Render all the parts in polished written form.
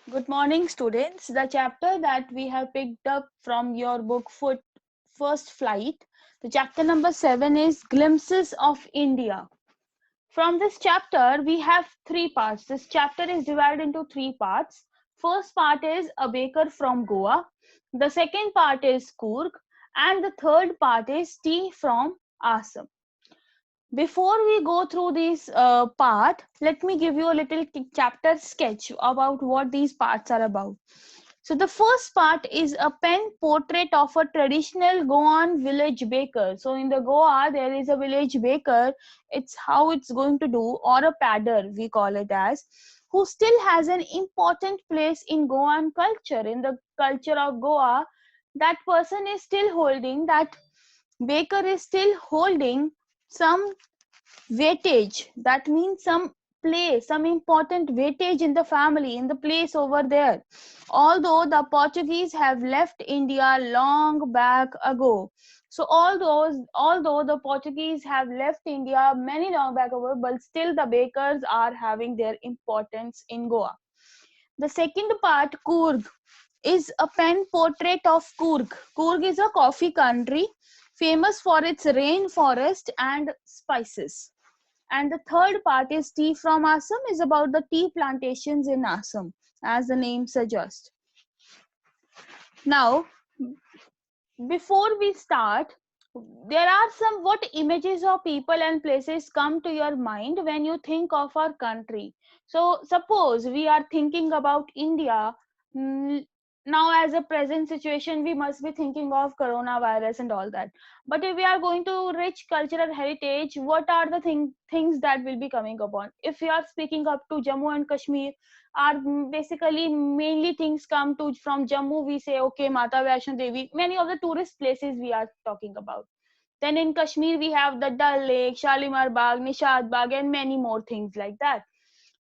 Good morning, students. The chapter that we have picked up from your book First Flight, the chapter number 7 is Glimpses of India. From this chapter, we have three parts. This chapter is divided into three parts. First part is A Baker from Goa. The second part is Coorg. And the third part is Tea from Assam. Before we go through this part, let me give you a little chapter sketch about what these parts are about. So the first part is a pen portrait of a traditional Goan village baker. So in the Goa, there is a village baker. It's how it's going to do, or a padder, we call it as, who still has an important place in Goan culture. In the culture of Goa, that person is still holding, that baker is still holding some weightage. That means some place, some important weightage in the family, in the place over there. Although the Portuguese have left India long back ago. So although the Portuguese have left India many long back ago, but still the bakers are having their importance in Goa. The second part, Coorg, is a pen portrait of Coorg. Coorg is a coffee country famous for its rainforest and spices. And the third part is Tea from Assam, is about the tea plantations in Assam, as the name suggests. Now, before we start, there are some what images of people and places come to your mind when you think of our country. So suppose we are thinking about India. Now, as a present situation, we must be thinking of coronavirus and all that. But if we are going to rich cultural heritage, what are the things that will be coming upon? If we are speaking up to Jammu and Kashmir, are basically mainly things come to from Jammu. We say, okay, Mata Vaishno Devi, many of the tourist places we are talking about. Then in Kashmir, we have the Dal Lake, Shalimar Bagh, Nishad Bagh, and many more things like that.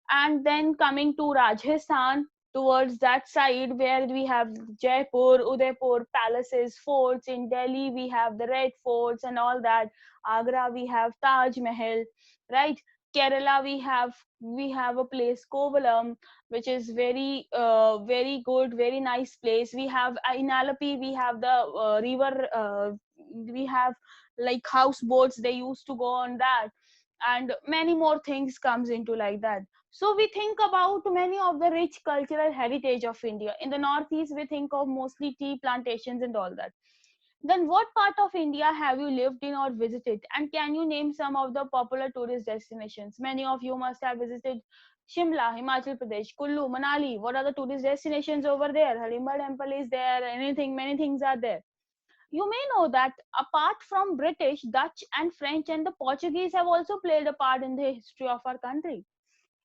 And then coming to Rajasthan, towards that side where we have Jaipur, Udaipur palaces, forts. In Delhi we have the Red Forts and all that. Agra we have Taj Mahal, right? Kerala we have a place Kovalam, which is very good, very nice place. We have in Alapi we have the river. We have like houseboats. They used to go on that, and many more things comes into like that. So we think about many of the rich cultural heritage of India. In the northeast, we think of mostly tea plantations and all that. Then what part of India have you lived in or visited? And can you name some of the popular tourist destinations? Many of you must have visited Shimla, Himachal Pradesh, Kullu, Manali. What are the tourist destinations over there? Halimba Temple is there, anything, many things are there. You may know that apart from British, Dutch and French and the Portuguese have also played a part in the history of our country.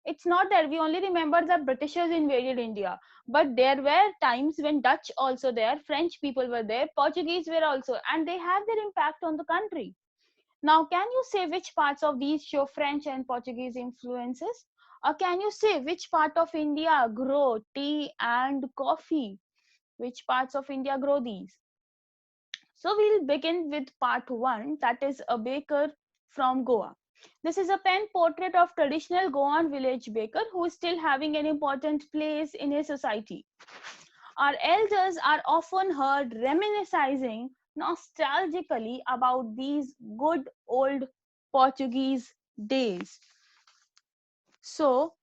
It's not that we only remember that Britishers invaded India, but there were times when Dutch also there, French people were there, Portuguese were also, and they have their impact on the country. Now, can you say which parts of these show French and Portuguese influences? Or can you say which part of India grow tea and coffee? Which parts of India grow these? So we'll begin with part 1, that is A Baker from Goa. This is a pen portrait of traditional Goan village baker who is still having an important place in his society. Our elders are often heard reminiscing nostalgically about these good old Portuguese days. So,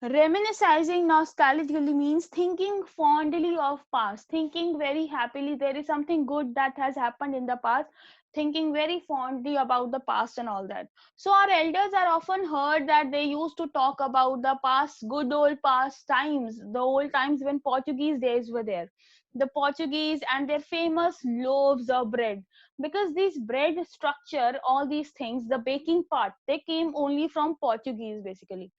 reminiscing nostalgically means thinking fondly of past, thinking very happily. There is something good that has happened in the past, thinking very fondly about the past and all that. So our elders are often heard that they used to talk about the past, good old past times, the old times when Portuguese days were there. The Portuguese and their famous loaves of bread, because this bread structure, all these things, the baking part, they came only from Portuguese basically.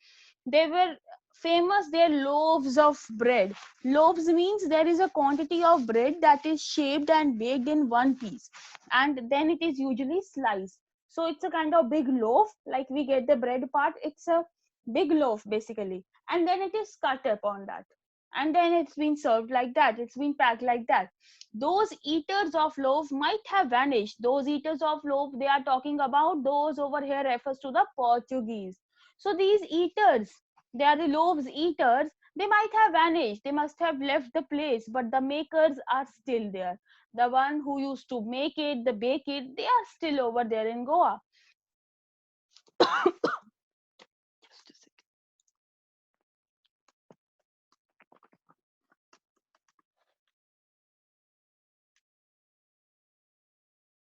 They were famous their loaves of bread. Loaves means there is a quantity of bread that is shaped and baked in one piece, and then it is usually sliced. So it's a kind of big loaf, like we get the bread part, it's a big loaf basically, and then it is cut upon that, and then it's been served like that, it's been packed like that. Those eaters of loaf might have vanished. Those eaters of loaf they are talking about, those over here refers to the Portuguese. So these eaters, they are the loaves eaters. They might have vanished, they must have left the place, but the makers are still there. The one who used to make it, the bake it, they are still over there in Goa.